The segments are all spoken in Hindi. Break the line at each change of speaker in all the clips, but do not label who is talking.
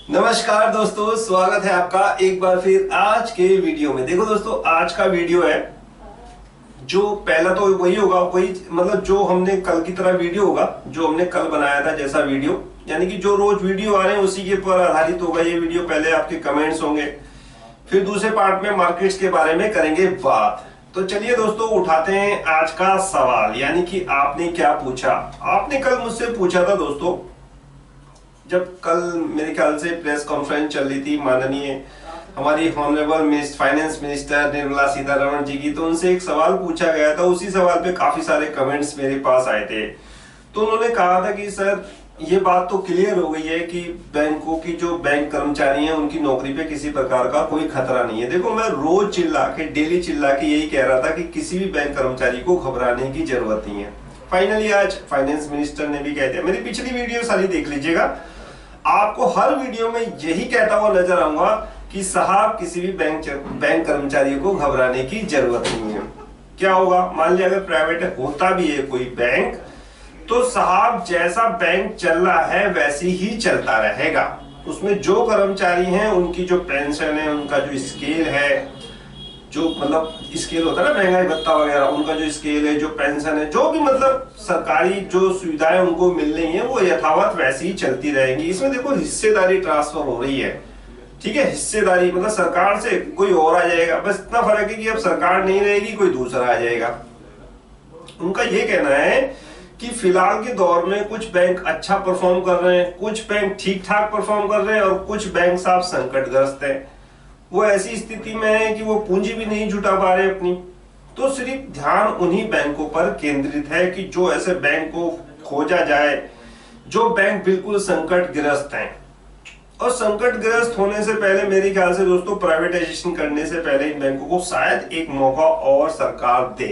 नमस्कार दोस्तों, स्वागत है आपका एक बार फिर आज के वीडियो में। देखो दोस्तों, आज का वीडियो है जो पहला तो वही होगा, वही मतलब जो हमने कल की तरह वीडियो होगा जो हमने कल बनाया था जैसा वीडियो, यानी कि जो रोज वीडियो आ रहे हैं उसी के पर आधारित होगा ये वीडियो। पहले आपके कमेंट्स होंगे, फिर दूसरे पार्ट में मार्केट्स के बारे में करेंगे बात। तो चलिए दोस्तों, उठाते हैं आज का सवाल, यानी कि आपने क्या पूछा। आपने कल मुझसे पूछा था दोस्तों, जब कल मेरे ख्याल से प्रेस कॉन्फ्रेंस चल रही थी माननीय हमारी honourable finance minister Nirmala Sitharaman ji की, तो उनसे एक सवाल पूछा गया था। उसी सवाल पे काफी सारे कमेंट्स मेरे पास आए थे। तो उन्होंने कहा था कि सर ये बात तो क्लियर हो गई है कि बैंकों की जो बैंक कर्मचारी हैं उनकी नौकरी पे किसी प्रकार का कोई खतरा नहीं है। देखो, मैं रोज चिल्ला के डेली चिल्ला के यही कह रहा था कि किसी भी बैंक कर्मचारी को घबराने की जरूरत नहीं है। फाइनली आज फाइनेंस मिनिस्टर ने भी कह दिया। मेरी पिछली वीडियो सारी देख लीजिएगा, आपको हर वीडियो में यही कहता हुआ नजर आऊंगा कि साहब किसी भी बैंक कर्मचारियों को घबराने की जरूरत नहीं है। क्या होगा, मान लिया अगर प्राइवेट होता भी है कोई बैंक, तो साहब जैसा बैंक चल रहा है वैसे ही चलता रहेगा। उसमें जो कर्मचारी हैं उनकी जो पेंशन है, उनका जो स्केल है, जो मतलब स्केल होता है ना महंगाई भत्ता वगैरह, उनका जो स्केल है, जो पेंशन है, जो भी मतलब सरकारी जो सुविधाएं उनको मिल रही हैं वो यथावत वैसे ही चलती रहेंगी। इसमें देखो हिस्सेदारी ट्रांसफर हो रही है, ठीक है। हिस्सेदारी मतलब सरकार से कोई और आ जाएगा, बस इतना फर्क है कि अब सरकार नहीं रहेगी, कोई दूसरा आ जाएगा। उनका ये कहना है कि फिलहाल के दौर में कुछ बैंक अच्छा परफॉर्म कर रहे हैं, कुछ बैंक ठीक ठाक परफॉर्म कर रहे हैं और कुछ बैंक साहब संकटग्रस्त है। वो ऐसी स्थिति में है कि वो पूंजी भी नहीं जुटा पा रहे अपनी। तो सिर्फ ध्यान उन्हीं बैंकों पर केंद्रित है कि जो ऐसे बैंक को खोजा जाए जो बैंक बिल्कुल संकटग्रस्त हैं। और संकटग्रस्त होने से पहले मेरे ख्याल से दोस्तों, प्राइवेटाइजेशन करने से पहले इन बैंकों को शायद एक मौका और सरकार दे।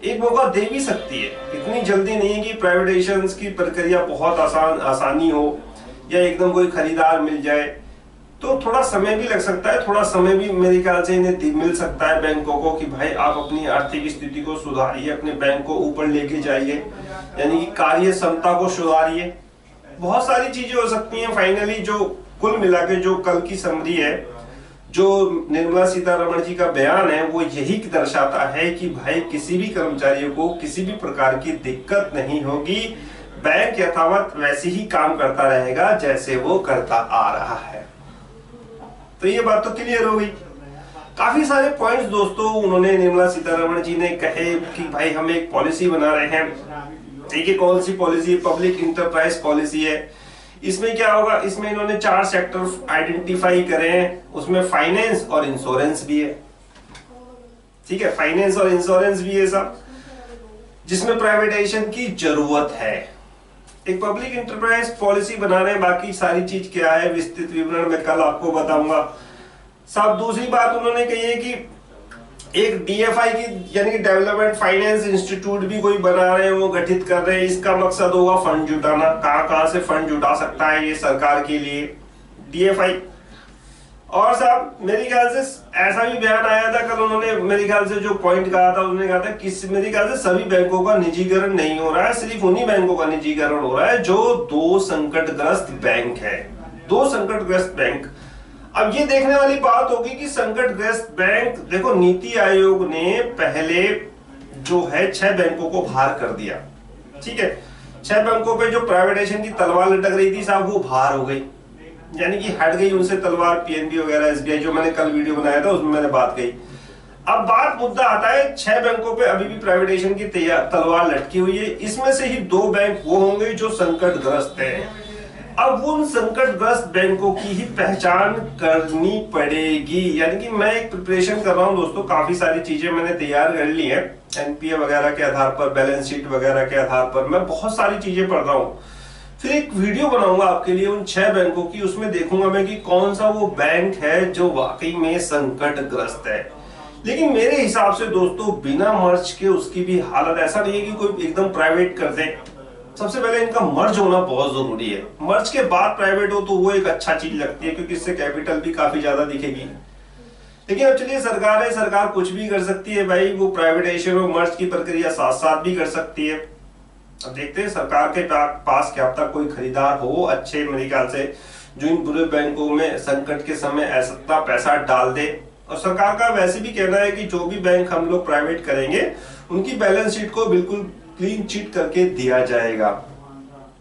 एक मौका दे भी सकती है, इतनी जल्दी नहीं है कि प्राइवेटाइजेशन की प्रक्रिया बहुत आसानी हो या एकदम कोई खरीदार मिल जाए। तो थोड़ा समय भी लग सकता है, थोड़ा समय भी मेरे ख्याल से इन्हें मिल सकता है बैंकों को कि भाई आप अपनी आर्थिक स्थिति को सुधारिए, अपने बैंक को ऊपर लेके जाइए, यानी कि कार्य क्षमता को सुधारिए। बहुत सारी चीजें हो सकती हैं। फाइनली जो कुल मिला के जो कल की समरी है, जो निर्मला सीतारमण जी का बयान है, वो यही दर्शाता है कि भाई किसी भी कर्मचारियों को किसी भी प्रकार की दिक्कत नहीं होगी, बैंक यथावत वैसे ही काम करता रहेगा जैसे वो करता आ रहा है। तो ये बात तो क्लियर हो गई। काफी सारे पॉइंट्स दोस्तों उन्होंने निर्मला सीतारमण जी ने कहे कि भाई हम एक पॉलिसी बना रहे हैं। देखिए कौन सी पॉलिसी, पब्लिक इंटरप्राइज पॉलिसी है। इसमें क्या होगा, इसमें इन्होंने 4 सेक्टर आइडेंटिफाई करे हैं, उसमें फाइनेंस और इंश्योरेंस भी है, ठीक है। फाइनेंस और इंश्योरेंस भी है सब, जिसमें प्राइवेटाइजेशन की जरूरत है। एक पब्लिक इंटरप्राइज पॉलिसी बना रहे हैं। बाकी सारी चीज क्या है विस्तृत विवरण में कल आपको बताऊंगा। साहब दूसरी बात उन्होंने कही है कि एक डीएफआई की यानी कि डेवलपमेंट फाइनेंस इंस्टीट्यूट भी कोई बना रहे हैं, वो गठित कर रहे हैं। इसका मकसद होगा फंड जुटाना। कहां से फंड जुटा सकता है ये सरकार के लिए डीएफआई। और साहब मेरे ख्याल से ऐसा भी बयान आया था कल, उन्होंने मेरे ख्याल से जो पॉइंट कहा था, उन्होंने कहा था कि मेरे ख्याल से सभी बैंकों का निजीकरण नहीं हो रहा है, सिर्फ उन्हीं बैंकों का निजीकरण हो रहा है जो 2 संकटग्रस्त बैंक है। 2 संकटग्रस्त बैंक। अब ये देखने वाली बात होगी कि संकटग्रस्त बैंक, देखो नीति आयोग ने पहले जो है 6 बैंकों को बाहर कर दिया, ठीक है। 6 बैंकों पे जो प्राइवेटाइजेशन की तलवार लटक रही थी साहब, वो बाहर हो गई, यानी कि हट गई उनसे तलवार। पीएनबी वगैरह, एसबीआई, जो मैंने कल वीडियो बनाया था उसमें मैंने बात कही। अब बात मुद्दा आता है 6 बैंकों पे अभी भी प्राइवेटाइजेशन की तलवार लटकी हुई है। इसमें से ही 2 बैंक वो होंगे जो संकटग्रस्त हैं। अब उन संकटग्रस्त बैंकों की ही पहचान करनी पड़ेगी। यानी कि मैं एक प्रिपरेशन कर रहा हूं दोस्तों, काफी सारी चीजें मैंने तैयार कर ली है एनपीए वगैरह के आधार पर, बैलेंस शीट वगैरह के आधार पर मैं बहुत सारी चीजें पढ़ रहा हूं। फिर एक वीडियो बनाऊंगा आपके लिए उन 6 बैंकों की, उसमें देखूंगा मैं कि कौन सा वो बैंक है जो वाकई में संकटग्रस्त है। लेकिन मेरे हिसाब से दोस्तों बिना मर्ज के उसकी भी हालत ऐसा नहीं है कि कोई एकदम प्राइवेट कर दे। सबसे पहले इनका मर्ज होना बहुत जरूरी है। मर्ज के बाद प्राइवेट हो तो वो एक अच्छा चीज लगती है, क्योंकि इससे कैपिटल भी काफी ज्यादा दिखेगी। लेकिन अब चलिए, सरकार है, सरकार कुछ भी कर सकती है भाई। वो प्राइवेटाइजेशन और मर्ज की प्रक्रिया साथ साथ भी कर सकती है। अब देखते हैं सरकार के पास क्या तक कोई खरीदार हो अच्छे, मेरे ख्याल से जो इन बुरे बैंकों में संकट के समय ऐसा पैसा डाल दे। और सरकार का वैसे भी कहना है कि जो भी बैंक हम लोग प्राइवेट करेंगे उनकी बैलेंस शीट को बिल्कुल क्लीन चिट करके दिया जाएगा।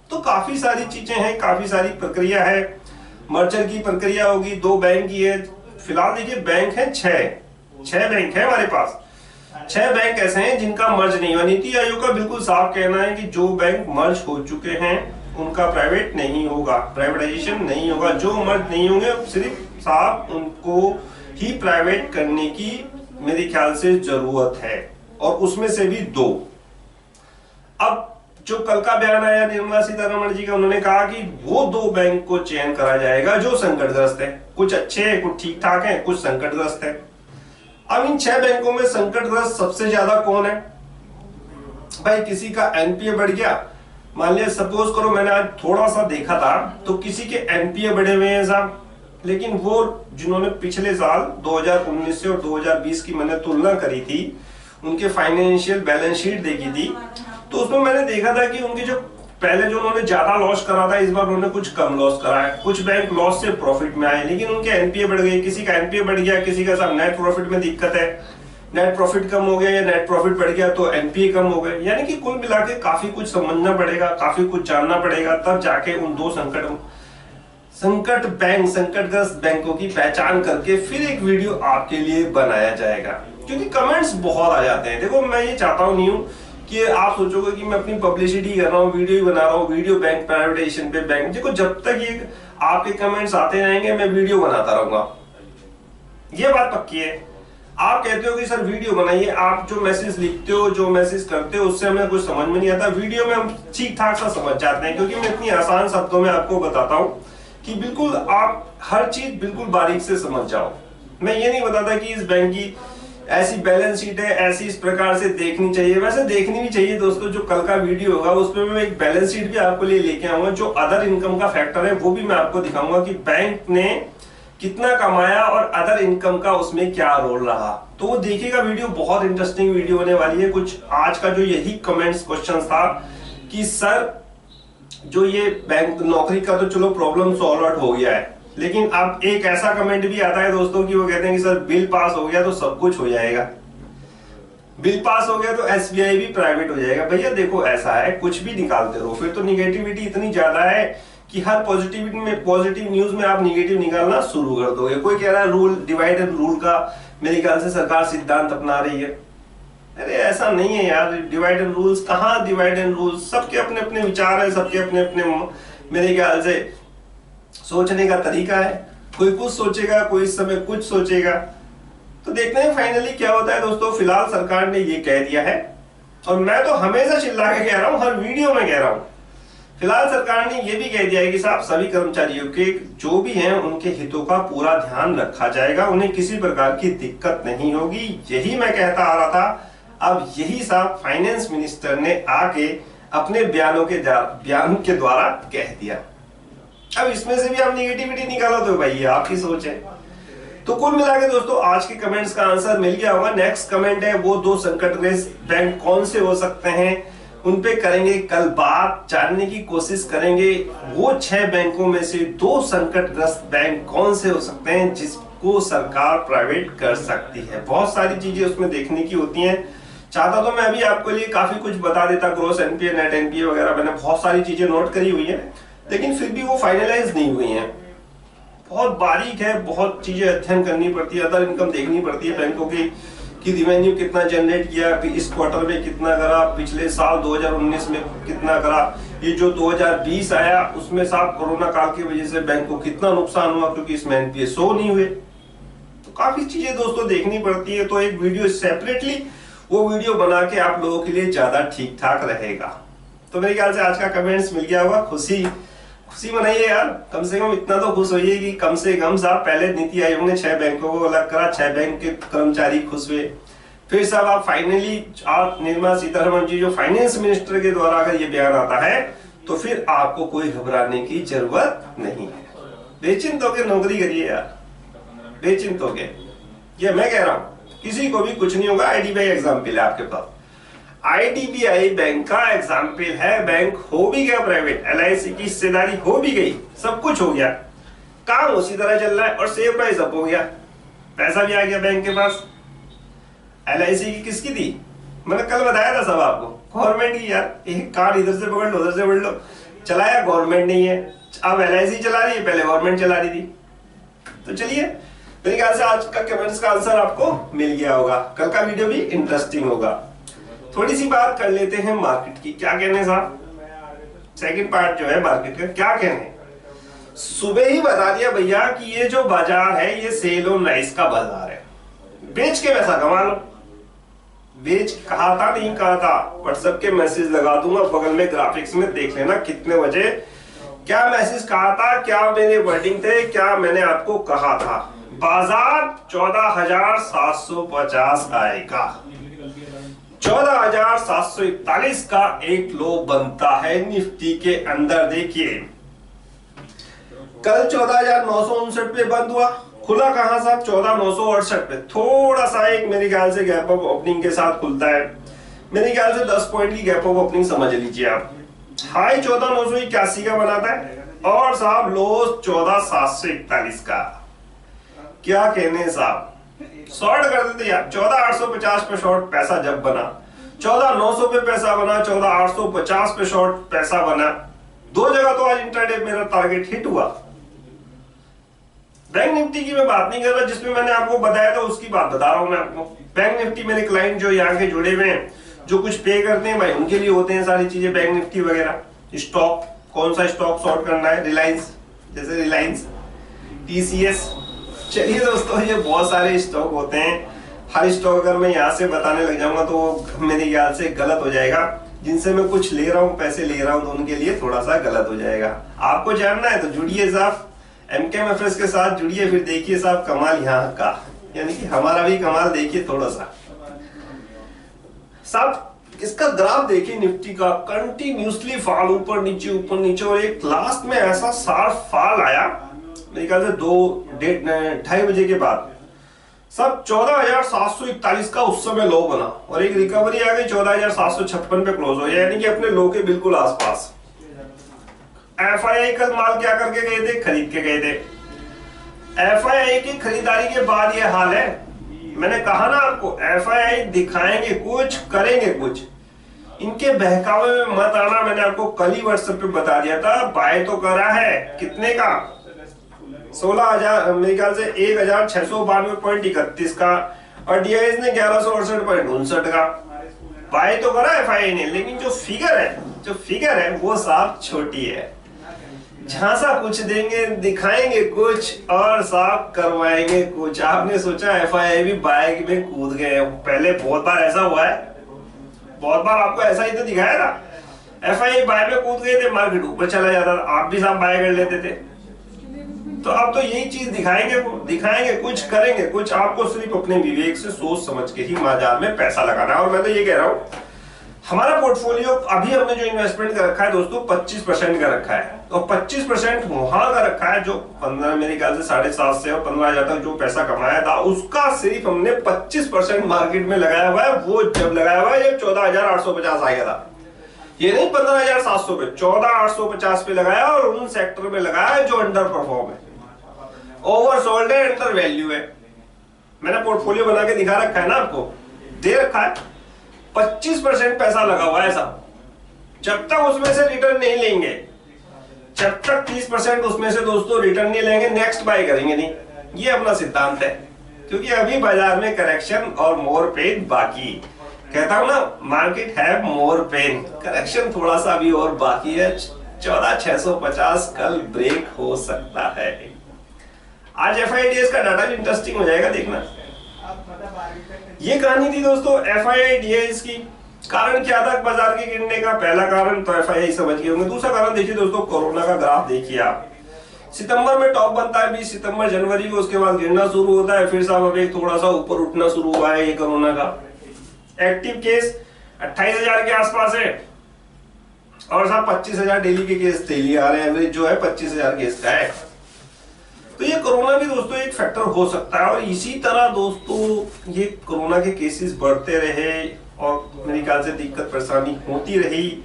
तो काफी सारी चीजें हैं, काफी सारी प्रक्रिया है। मर्जर की प्रक्रिया होगी, 2 बैंक की है। फिलहाल देखिए बैंक है 6 बैंक है हमारे पास। 6 बैंक ऐसे हैं जिनका मर्ज नहीं हुआ। नीति आयोग का बिल्कुल साफ कहना है कि जो बैंक मर्ज हो चुके हैं उनका प्राइवेट नहीं होगा, प्राइवेटाइजेशन नहीं होगा। जो मर्ज नहीं होंगे सिर्फ साफ उनको ही प्राइवेट करने की मेरे ख्याल से जरूरत है, और उसमें से भी 2। अब जो कल का बयान आया निर्मला सीतारमण जी का, उन्होंने कहा कि वो 2 बैंक को चयन करा जाएगा जो संकटग्रस्त है। कुछ अच्छे हैं, कुछ ठीक ठाक हैं, कुछ संकटग्रस्त है। अब इन 6 बैंकों में संकटग्रस्त सबसे ज्यादा कौन है? भाई किसी का एनपीए बढ़ गया, मान लिया सपोज करो, मैंने आज थोड़ा सा देखा था तो किसी के एनपीए बढ़े हुए हैं साहब, लेकिन वो जिन्होंने पिछले साल 2019 से और 2020 की मैंने तुलना करी थी, उनके फाइनेंशियल बैलेंस शीट देखी थी, तो उसमें मैंने देखा था कि उनकी जो पहले जो उन्होंने ज्यादा लॉस करा था, इस बार उन्होंने कुछ कम लॉस करा है। कुछ बैंक लॉस से प्रॉफिट में आए, लेकिन उनके एनपीए बढ़ गए। किसी का एनपीए बढ़ गया, किसी का सब नेट प्रॉफिट में दिक्कत है, नेट प्रॉफिट कम हो गया या नेट प्रॉफिट बढ़ गया तो एनपीए कम हो गए। यानी कि कुल मिला के काफी कुछ समझना पड़ेगा, काफी कुछ जानना पड़ेगा, तब जाके उन 2 संकटग्रस्त बैंकों की पहचान करके फिर एक वीडियो आपके लिए बनाया जाएगा। क्योंकि कमेंट्स बहुत आ जाते हैं। देखो मैं ये चाहता हूं नहीं हूं कि आप सोचोगे कि मैं अपनी पब्लिसिटी कर रहा हूँ, वीडियो बना रहा हूँ, वीडियो बैंक प्राइवेटाइजेशन पे बैंक। देखो जब तक ये आपके कमेंट्स आते रहेंगे मैं वीडियो बनाता रहूंगा, ये बात पक्की है। आप कहते हो कि सर वीडियो बनाइए, आप जो मैसेज लिखते हो, जो मैसेज करते हो, उससे हमें कुछ समझ में नहीं आता। वीडियो में हम ठीक ठाक सा समझ जाते हैं, क्योंकि मैं इतनी आसान शब्दों में आपको बताता हूँ कि बिल्कुल आप हर चीज बिल्कुल बारीक से समझ जाओ। मैं ये नहीं बताता कि इस बैंक की ऐसी बैलेंस शीट है, ऐसी इस प्रकार से देखनी चाहिए। वैसे देखनी भी चाहिए दोस्तों। जो कल का वीडियो होगा उसमें मैं एक बैलेंस शीट भी आपको लिए लेके आऊंगा। जो अदर इनकम का फैक्टर है वो भी मैं आपको दिखाऊंगा कि बैंक ने कितना कमाया और अदर इनकम का उसमें क्या रोल रहा। तो वो देखिएगा, वीडियो बहुत इंटरेस्टिंग वीडियो होने वाली है। कुछ आज का जो यही कमेंट्स क्वेश्चन था कि सर जो ये बैंक नौकरी का तो चलो प्रॉब्लम सॉल्व आउट हो गया है, लेकिन अब एक ऐसा कमेंट भी आता है दोस्तों कि वो कहते हैं कि सर बिल पास हो गया तो सब कुछ हो जाएगा, बिल पास हो गया तो एसबीआई भी प्राइवेट हो जाएगा। भैया देखो ऐसा है, कुछ भी निकालते रहो फिर तो निगेटिविटी इतनी ज्यादा है कि हर पॉजिटिव न्यूज में आप निगेटिव निकालना शुरू कर दोगे। कोई कह रहा है रूल डिवाइड एंड रूल का मेरे ख्याल से सरकार सिद्धांत अपना रही है। अरे ऐसा नहीं है यार, डिवाइड एंड रूल्स कहाँ, डिवाइड एंड रूल्स सबके अपने अपने विचार है, सबके अपने अपने मेरे ख्याल से सोचने का तरीका है। कोई कुछ सोचेगा, कोई इस समय कुछ सोचेगा। तो देखते हैं फाइनली क्या होता है दोस्तों। फिलहाल सरकार ने ये कह दिया है, और मैं तो हमेशा चिल्ला के कह रहा हूं, हर वीडियो में कह रहा हूं। फिलहाल सरकार ने ये भी कह दिया है कि साहब सभी कर्मचारियों के जो भी हैं उनके हितों का पूरा ध्यान रखा जाएगा, उन्हें किसी प्रकार की दिक्कत नहीं होगी। यही मैं कहता आ रहा था, अब यही साहब फाइनेंस मिनिस्टर ने आके अपने बयान के द्वारा कह दिया। अब इसमें से भी आप निगेटिविटी निकालो तो भाई ये आपकी सोच है। तो कुल मिलाकर दोस्तों आज के कमेंट्स का आंसर मिल गया होगा। नेक्स्ट कमेंट है वो 2 संकटग्रस्त बैंक कौन से हो सकते हैं, उन पे करेंगे कल बात, जानने की कोशिश करेंगे वो 6 बैंकों में से 2 संकटग्रस्त बैंक कौन से हो सकते हैं जिसको सरकार प्राइवेट कर सकती है। बहुत सारी चीजें उसमें देखने की होती हैं। चाहता तो मैं अभी आपके लिए काफी कुछ बता देता, ग्रॉस एनपीए, नेट एनपीए वगैरह, मैंने बहुत सारी चीजें नोट करी हुई है, लेकिन फिर भी वो फाइनलाइज नहीं हुई हैं। बहुत बारीक है, बहुत चीजें अध्ययन करनी पड़ती है, अदर इनकम देखनी पड़ती है बैंकों की कि रिवेन्यू कितना जनरेट किया, इस क्वार्टर में कितना करा, पिछले साल 2019 में कितना करा, ये जो 2020 आया उसमें साहब कोरोना काल की वजह से बैंक को कितना नुकसान हुआ क्योंकि इसमें एनपीए शो नहीं हुए। तो काफी चीजें दोस्तों देखनी पड़ती है। तो एक वीडियो सेपरेटली वो वीडियो बना के आप लोगों के लिए ज्यादा ठीक ठाक रहेगा। तो मेरे ख्याल से आज का कमेंट्स मिल गया होगा। खुशी मनाइए यार, कम से कम इतना तो खुश होइए कि कम से कम साहब पहले नीति आयोग ने 6 बैंकों को अलग करा, 6 बैंक के कर्मचारी खुश हुए। फिर साहब आप फाइनली आप निर्मला सीतारमण जी जो फाइनेंस मिनिस्टर के द्वारा अगर ये बयान आता है तो फिर आपको कोई घबराने की जरूरत नहीं है। बेचिंत होकर नौकरी करिए यार, बेचिंत होकर। ये मैं कह रहा हूं, किसी को भी कुछ नहीं होगा। आईडीबीआई एग्जाम्पल है आपके पास, आईडीबीआई बैंक का एग्जाम्पल है। बैंक हो भी गया प्राइवेट, एलआईसी की हिस्सेदारी हो भी गई, सब कुछ हो गया, काम उसी तरह चल रहा है और सेम प्राइस अप हो गया, पैसा भी आ गया बैंक के पास। LIC की किसकी थी, मैंने कल बताया था सब आपको, गवर्नमेंट की यार। एक कार्ड इधर से पकड़ लो उधर से पकड़ लो, चलाया गवर्नमेंट नहीं है, अब LIC चला रही है, पहले गवर्नमेंट चला रही थी। तो चलिए मेरे ख्याल से आज का कमेंट्स का आंसर आपको मिल गया होगा, कल का वीडियो भी इंटरेस्टिंग होगा। थोड़ी सी बात कर लेते हैं मार्केट की, क्या कहने साहब, सेकंड पार्ट जो है मार्केट का क्या कहने। सुबह ही बता दिया भैया कि ये जो बाजार है ये सेल ऑन राइस का बाजार है, बेच के पैसा कमा लो। बेच कहा था नहीं कहा था, व्हाट्सएप के मैसेज लगा दूंगा बगल में ग्राफिक्स में, देख लेना कितने बजे क्या मैसेज कहा था, क्या मेरे वर्डिंग थे, क्या मैंने आपको कहा था। बाजार 14,750 आएगा, 14,741 का एक लो बनता है निफ्टी के अंदर। देखिए कल 14,959 पे बंद हुआ, खुला कहां साहब 14,968 पे, थोड़ा सा एक मेरे ख्याल से गैप अप ओपनिंग के साथ खुलता है, मेरे ख्याल से 10 पॉइंट की गैप अप ओपनिंग समझ लीजिए आप। हाई 14,981 का बनाता है और साहब लो 14,741 का। क्या कहने साहब, शॉर्ट कर देते यार, 14,850 पे शॉर्ट पैसा जब बना, 14,900 पे पैसा बना, 14,850 पे शॉर्ट पैसा बना, दो जगह तो आज इंट्राडे मेरा टारगेट हिट हुआ। बैंक निफ्टी की मैं बात नहीं कर रहा, जिसमें मैंने आपको बताया था उसकी बात बता रहा हूं मैं आपको। बैंक निफ्टी मेरे क्लाइंट जो यहाँ के जुड़े हुए हैं, जो कुछ पे करते हैं भाई, उनके लिए होते हैं सारी चीजें, बैंक निफ्टी वगैरह। स्टॉक, कौन सा स्टॉक शॉर्ट करना है, रिलायंस, जैसे रिलायंस, TCS। चलिए दोस्तों, ये बहुत सारे स्टॉक होते हैं, हर स्टॉक अगर मैं यहाँ से बताने लग जाऊंगा तो मेरे ख्याल से गलत हो जाएगा। जिनसे मैं कुछ ले रहा हूँ, पैसे ले रहा हूँ, तो उनके लिए थोड़ा सा गलत हो जाएगा। आपको जानना है तो जुड़िए साहब, MKMFS के साथ जुड़िए, फिर देखिए साहब कमाल यहाँ का, यानी कि हमारा भी कमाल देखिए थोड़ा सा। साहब इसका ग्राफ देखिए निफ्टी का, कंटिन्यूसली फॉल, ऊपर नीचे, और एक लास्ट में ऐसा शार्प फॉल आया मेरे ख्याल से 2:30 बजे के बाद। सब 14,741 का उस समय लो बना और एक रिकवरी आ गई, 14,756 पे क्लोज हो गया, यानी कि अपने लो के बिल्कुल आसपास। FII कल माल क्या करके गए थे, खरीद के गए थे। FII की खरीदारी के बाद ये हाल है। मैंने कहा ना आपको, FII दिखाएंगे कुछ, करेंगे कुछ, इनके बहकावे में मत आना। मैंने आपको कल ही व्हाट्सएप पे बता दिया था, बाय तो करा है कितने का, 16,000 मेरे ख्याल से 1,692.31 का, और DIS ने 1,168.59 का बाय तो करा FII ने। लेकिन जो फिगर है वो साफ छोटी है, झांसा कुछ देंगे, दिखाएंगे कुछ और साफ करवाएंगे कुछ। आपने सोचा FII भी बाय में कूद गए, पहले बहुत बार ऐसा हुआ है, बहुत बार आपको ऐसा ही तो दिखाया था। FII बाय में कूद गए थे, मार्केट ऊपर चला जाता था, आप भी साहब बाय कर लेते थे। तो अब तो यही चीज दिखाएंगे कुछ, करेंगे कुछ। आपको सिर्फ अपने विवेक से सोच समझ के ही बाजार में पैसा लगाना है। और मैं तो ये कह रहा हूँ, हमारा पोर्टफोलियो अभी हमने जो इन्वेस्टमेंट का रखा है दोस्तों, 25% का रखा है, और 25% वहां का रखा है जो 15 मेरे ख्याल से 7,500 से और 15,000 तक जो पैसा कमाया था, उसका सिर्फ हमने 25% मार्केट में लगाया हुआ है। वो जब लगाया हुआ है जब 14,850 आ गया था, ये नहीं 15,700 पे, 14,850 पे लगाया, और उन सेक्टर में लगाया जो अंडर परफॉर्म है, ओवरसोल्ड है, अंडर वैल्यू है। मैंने पोर्टफोलियो बना के दिखा रखा है ना आपको, दे रखा है। 25% पैसा लगा हुआ है साहब, जब तक उसमें से रिटर्न नहीं लेंगे, जब तक 30% उसमें से दोस्तों रिटर्न नहीं लेंगे, नेक्स्ट बाय करेंगे नहीं। ये अपना सिद्धांत है, क्योंकि अभी बाजार में करेक्शन और मोर पेन बाकी। कहता हूं ना, मार्केट है मोर पेन, करेक्शन थोड़ा सा अभी और बाकी है। 14,650 कल ब्रेक हो सकता है। आज FIDS का डाटा भी इंटरेस्टिंग हो जाएगा, देखना। ये कहानी थी दोस्तों FIDS की। कारण क्या था बाजार के गिरने का? पहला कारण तो FII समझ गए होंगे। दूसरा कारण देखिए दोस्तों, कोरोना का ग्राफ देखिए आप। सितंबर में टॉप बनता है 20 सितंबर जनवरी को, उसके बाद गिरना शुरू होता है, फिर साहब अब एक थोड़ा सा ऊपर उठना शुरू हुआ है ये कोरोना का। एक्टिव केस 28,000 के आसपास है, और साहब 25,000 डेली के केस डेली आ रहे हैं, एवरेज जो है 25,000 केस का है। तो ये कोरोना भी दोस्तों एक फैक्टर हो सकता है। और इसी तरह दोस्तों ये कोरोना के केसेस बढ़ते रहे और मेरे ख्याल से दिक्कत परेशानी होती रही,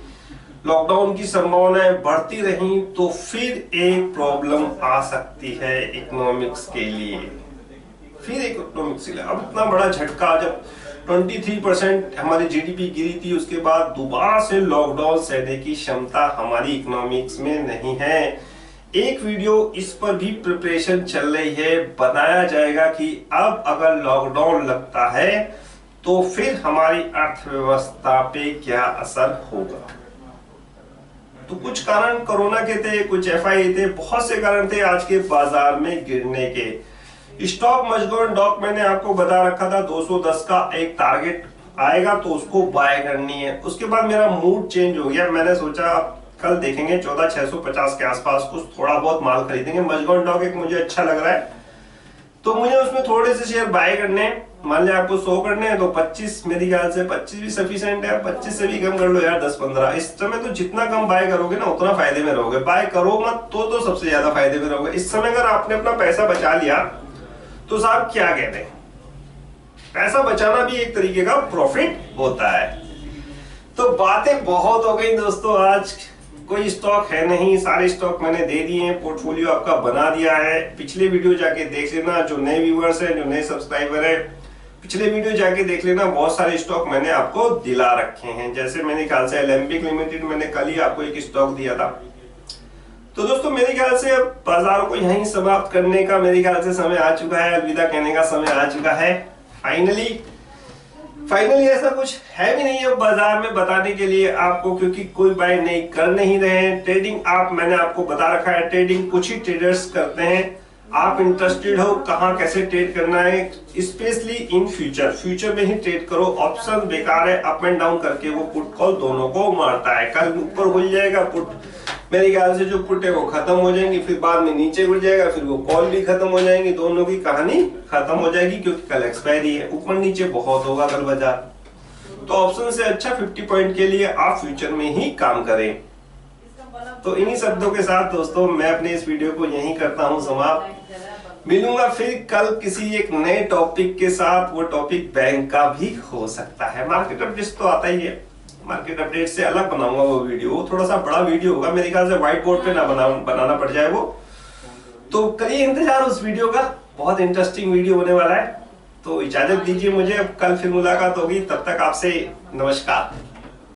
लॉकडाउन की संभावनाएं बढ़ती रही तो फिर एक प्रॉब्लम आ सकती है इकोनॉमिक्स के लिए। फिर इकोनॉमिक्स के लिए अब इतना बड़ा झटका, जब 23% हमारी जीडीपी गिरी थी, उसके बाद दोबारा से लॉकडाउन सहने की क्षमता हमारी इकोनॉमिक्स में नहीं है। एक वीडियो इस पर भी प्रिपरेशन चल रही है, बनाया जाएगा कि अब अगर लॉकडाउन लगता है तो फिर हमारी अर्थव्यवस्था पे क्या असर होगा। तो कुछ कारण कोरोना के थे, कुछ एफआई थे, बहुत से कारण थे आज के बाजार में गिरने के। स्टॉक मजगूरन डॉक मैंने आपको बता रखा था 210 का एक टारगेट आएगा तो उसको बाय करनी है। उसके बाद मेरा मूड चेंज हो गया, मैंने सोचा कल देखेंगे 14,650 के आसपास कुछ थोड़ा बहुत माल खरीदेंगे। मजगूरन डॉक एक मुझे अच्छा लग रहा है तो मुझे उसमें थोड़े से शेयर बाय करने हैं। मान लिया आपको 100 करने हैं तो 25, मेरे ख्याल से 25 भी सफिशिएंट है, 25 से भी कम कर लो यार, 10-15। इस समय तो जितना कम बाय करोगे ना उतना फायदे में रहोगे, बाय करो मत तो सबसे ज्यादा फायदे में रहोगे। इस समय अगर आपने अपना पैसा बचा लिया तो साहब क्या कहते हैं, पैसा बचाना भी एक तरीके का प्रॉफिट होता है। तो बातें बहुत हो गई दोस्तों, आज कोई स्टॉक है नहीं, सारे स्टॉक मैंने दे दिए हैं, पोर्टफोलियो आपका बना दिया है। पिछले वीडियो जाके देख लेना, जो नए व्यूअर्स हैं, जो नए सब्सक्राइबर है, पिछले वीडियो जाके देख लेना, बहुत सारे स्टॉक मैंने आपको दिला रखे हैं। जैसे मेरे ख्याल से एलेम्बिक लिमिटेड मैंने कल ही आपको एक स्टॉक दिया था। तो दोस्तों मेरे ख्याल से अब बाजारों को यहीं समाप्त करने का मेरे ख्याल से समय आ चुका है, अलविदा कहने का समय आ चुका है। फाइनली ऐसा कुछ है भी नहीं है बाजार में बताने के लिए आपको, क्योंकि कोई बाय नहीं कर नहीं रहे हैं। ट्रेडिंग मैंने आपको बता रखा है, ट्रेडिंग कुछ ही ट्रेडर्स करते हैं। आप इंटरेस्टेड हो कहां कैसे ट्रेड करना है, स्पेशली इन फ्यूचर में ही ट्रेड करो। ऑप्शन बेकार है, अप एंड डाउन करके वो पुट कॉल दोनों को मारता है। कल ऊपर खुल जाएगा पुट, मेरे ख्याल से जो पुट है वो खत्म हो जाएंगी, फिर बाद में नीचे गिर जाएगा, फिर वो कॉल भी खत्म हो जाएंगी, दोनों की कहानी खत्म हो जाएगी, क्योंकि कल एक्सपायरी है। ऊपर नीचे बहुत होगा कल बाजार, तो ऑप्शन से अच्छा 50 पॉइंट के लिए आप फ्यूचर में ही काम करें। तो इन्हीं शब्दों के साथ दोस्तों मैं अपने इस वीडियो को यहीं करता हूं समाप्त। मिलूंगा फिर कल किसी एक नए टॉपिक के साथ, वो टॉपिक बैंक का भी हो सकता है। मार्केट अपडेट्स तो आता ही है, मार्केट अपडेट से अलग बनाऊंगा वो वीडियो, थोड़ा सा बड़ा वीडियो होगा, मेरे ख्याल से व्हाइट बोर्ड पे ना बनाना पड़ जाए वो। तो करिए इंतजार उस वीडियो का, बहुत इंटरेस्टिंग वीडियो होने वाला है। तो इजाजत दीजिए मुझे, अब कल फिर मुलाकात होगी, तब तक आपसे नमस्कार।